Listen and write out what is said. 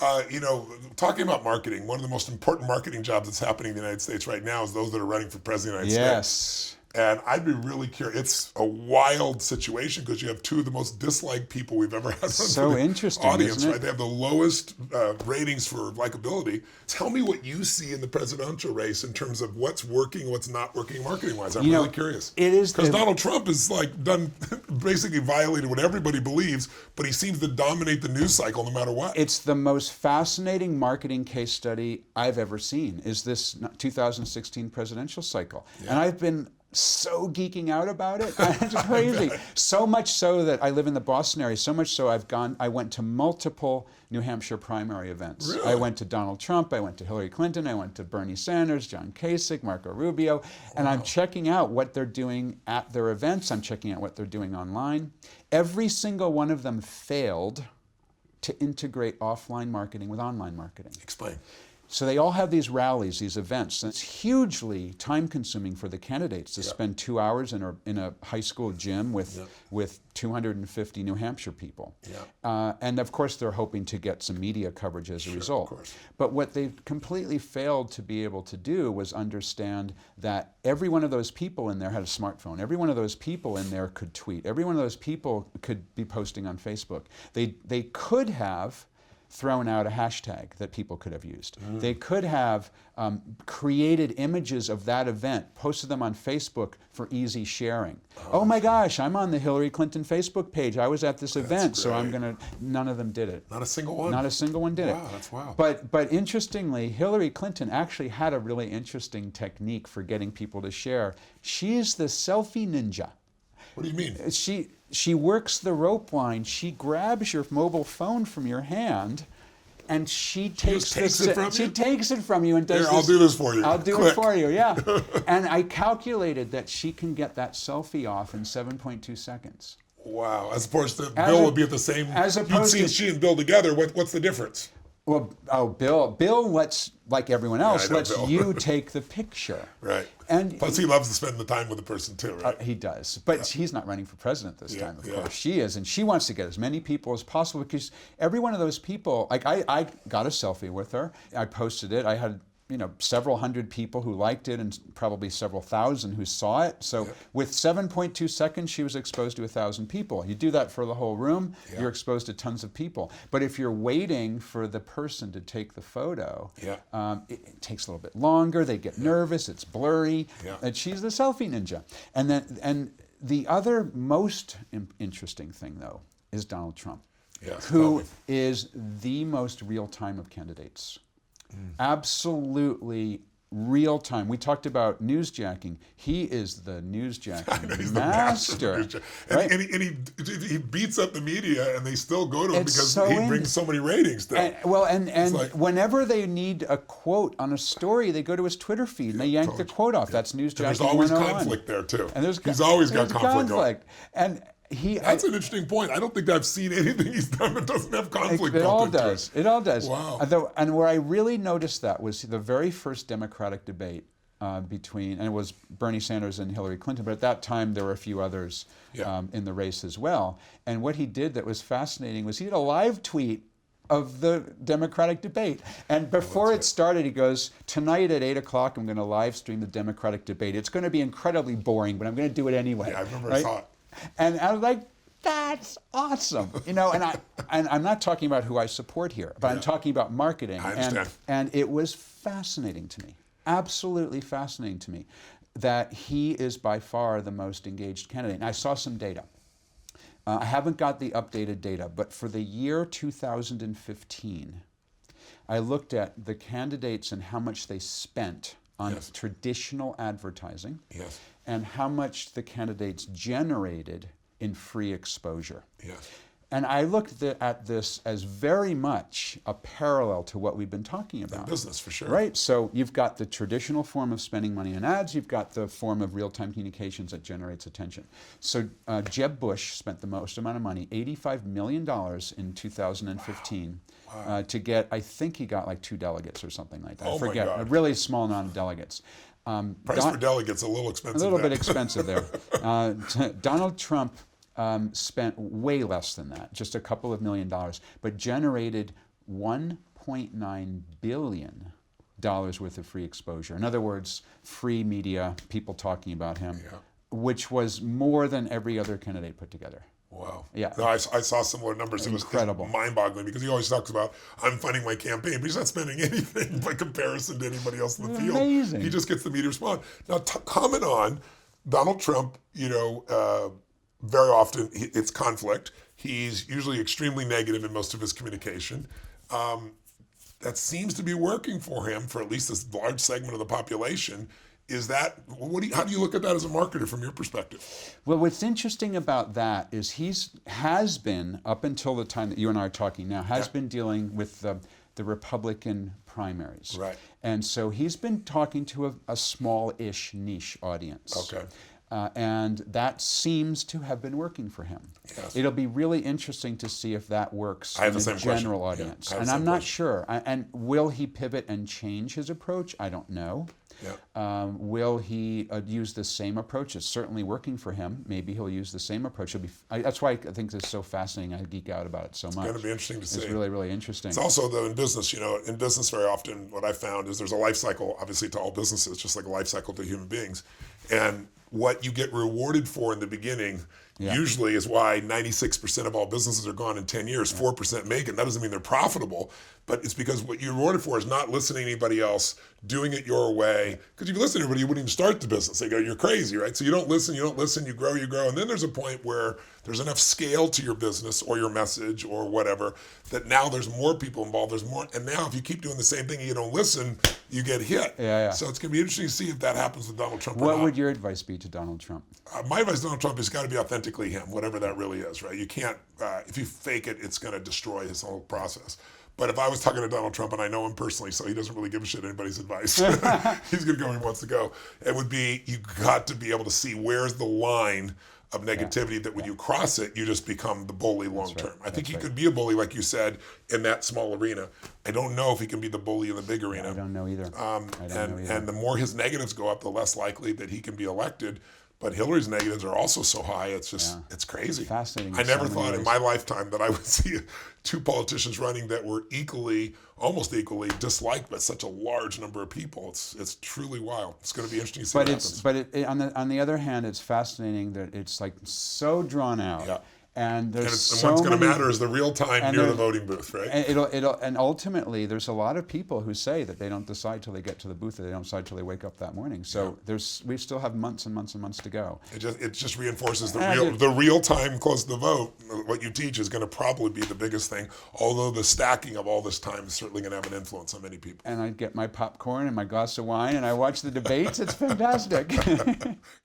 Talking about marketing, one of the most important marketing jobs that's happening in the United States right now is those that are running for president of the United States. Yes. And I'd be really curious. It's a wild situation because you have two of the most disliked people we've ever had So interesting, audience, isn't it? right? They have the lowest ratings for likability. Tell me what you see in the presidential race in terms of what's working, what's not working marketing-wise. I'm really curious. It is because Donald Trump has basically violated what everybody believes, but he seems to dominate the news cycle no matter what. It's the most fascinating marketing case study I've ever seen, is this 2016 presidential cycle. Yeah. And I've been so geeking out about it. It's crazy. So much so that I live in the Boston area, so much so I went to multiple New Hampshire primary events. Really? I went to Donald Trump, I went to Hillary Clinton, I went to Bernie Sanders, John Kasich, Marco Rubio, and I'm checking out what they're doing at their events. I'm checking out what they're doing online. Every single one of them failed to integrate offline marketing with online marketing. Explain. So they all have these rallies, these events, and it's hugely time-consuming for the candidates to spend 2 hours in a high school gym with 250 New Hampshire people. And of course, they're hoping to get some media coverage as a result. Of course. But what they completely failed to be able to do was understand that every one of those people in there had a smartphone. Every one of those people in there could tweet. Every one of those people could be posting on Facebook. They could have thrown out a hashtag that people could have used. They could have created images of that event, posted them on Facebook for easy sharing. Oh my gosh, I'm on the Hillary Clinton Facebook page. I was at this event, so I'm gonna. None of them did it. Not a single one? Not a single one did it. Wow, that's wild. But interestingly, Hillary Clinton actually had a really interesting technique for getting people to share. She's the selfie ninja. What do you mean? She works the rope line. She grabs your mobile phone from your hand, and she takes it from you and does. Here, I'll do this for you. I'll do it for you. Yeah. And I calculated that she can get that selfie off in 7.2 seconds. Wow. As opposed to Bill would be at the same. As opposed you'd see she and Bill together. What's the difference? Well, Bill lets, like everyone else, lets you take the picture. Right. And plus, he loves to spend the time with the person too, right? He does. But he's not running for president this time, of course. She is, and she wants to get as many people as possible because every one of those people, like I got a selfie with her. I posted it. I had several hundred people who liked it and probably several thousand who saw it. So with 7.2 seconds, she was exposed to 1,000 people. You do that for the whole room, you're exposed to tons of people. But if you're waiting for the person to take the photo, it takes a little bit longer. They get nervous. It's blurry. And she's the selfie ninja. And the other most interesting thing, though, is Donald Trump, who is the most real-time of candidates. Absolutely real time. We talked about newsjacking. He is the newsjacking master. Right? And he beats up the media, and they still go to him because he brings so many ratings. And whenever they need a quote on a story, they go to his Twitter feed and they yank the quote off. That's newsjacking. And there's always conflict there too. And he's always got conflict. And that's an interesting point. I don't think I've seen anything he's done that doesn't have conflict. It all does. It all does. Wow. And where I really noticed that was the very first Democratic debate and it was Bernie Sanders and Hillary Clinton, but at that time there were a few others in the race as well. And what he did that was fascinating was he did a live tweet of the Democratic debate. And before it started, he goes, tonight at 8 o'clock, I'm going to live stream the Democratic debate. It's going to be incredibly boring, but I'm going to do it anyway. Yeah, I remember I saw it. And I was like, that's awesome. And I'm not talking about who I support here, but I'm talking about marketing. I understand. And it was fascinating to me, absolutely fascinating to me, that he is by far the most engaged candidate. And I saw some data. I haven't got the updated data, but for the year 2015, I looked at the candidates and how much they spent on traditional advertising and how much the candidates generated in free exposure. And I looked at this as very much a parallel to what we've been talking about. In business, for sure. Right? So you've got the traditional form of spending money on ads, you've got the form of real-time communications that generates attention. So Jeb Bush spent the most amount of money, $85 million in 2015, to get, I think he got like 2 delegates or something like that. I forget, a really small amount of delegates. Price per delegate's a little expensive. A little bit expensive there. Donald Trump spent way less than that, just a couple of $1 million, but generated $1.9 billion worth of free exposure. In other words, free media, people talking about him, which was more than every other candidate put together. Wow. Yeah. No, I saw similar numbers. Incredible. It was mind-boggling because he always talks about, I'm funding my campaign, but he's not spending anything by comparison to anybody else in the field. Amazing. He just gets the media to respond. Now, comment on Donald Trump, very often it's conflict. He's usually extremely negative in most of his communication. That seems to be working for him for at least this large segment of the population. How do you look at that as a marketer from your perspective? Well, what's interesting about that is has been, up until the time that you and I are talking now, been dealing with the Republican primaries. Right. And so he's been talking to a small-ish niche audience. Okay. And that seems to have been working for him. Yes. It'll be really interesting to see if that works I have in the the same general question. audience. Yeah, and I'm not sure. And will he pivot and change his approach? I don't know. Yeah. Will he use the same approach? It's certainly working for him. Maybe he'll use the same approach. That's why I think this is so fascinating. I geek out about it so much. It's going to be interesting to see. It's really, really interesting. It's also, though, in business, in business very often what I found is there's a life cycle, obviously, to all businesses, just like a life cycle to human beings. And what you get rewarded for in the beginning usually is why 96% of all businesses are gone in 10 years, 4% make it. That doesn't mean they're profitable, but it's because what you're rewarded for is not listening to anybody else, doing it your way. Because if you listen to everybody, you wouldn't even start the business. They go, you're crazy, right? So you don't listen, you grow. And then there's a point where there's enough scale to your business or your message or whatever that now there's more people involved, there's more. And now if you keep doing the same thing and you don't listen, you get hit. So it's going to be interesting to see if that happens with Donald Trump or not. What would your advice be to Donald Trump? My advice to Donald Trump is got to be authentically him, whatever that really is, right? You can't, if you fake it, it's going to destroy his whole process. But if I was talking to Donald Trump, and I know him personally, so he doesn't really give a shit anybody's advice. He's going to go where he wants to go. It would be, you got to be able to see where's the line of negativity that when you cross it, you just become the bully long term. I think he could be a bully, like you said, in that small arena. I don't know if he can be the bully in the big arena. I don't know either. And the more his negatives go up, the less likely that he can be elected. But Hillary's negatives are also so high, it's just, it's crazy. Fascinating. I never thought in my lifetime that I would see two politicians running that were almost equally disliked by such a large number of people. It's truly wild. It's going to be interesting to see what happens. But on the other hand, it's fascinating that it's like so drawn out. Yeah. And what's going to matter is the real time near the voting booth, right? And ultimately, there's a lot of people who say that they don't decide till they get to the booth, or they don't decide till they wake up that morning. So we still have months and months and months to go. It just reinforces the real time close to the vote. What you teach is going to probably be the biggest thing. Although the stacking of all this time is certainly going to have an influence on many people. And I get my popcorn and my glass of wine, and I watch the debates. It's fantastic.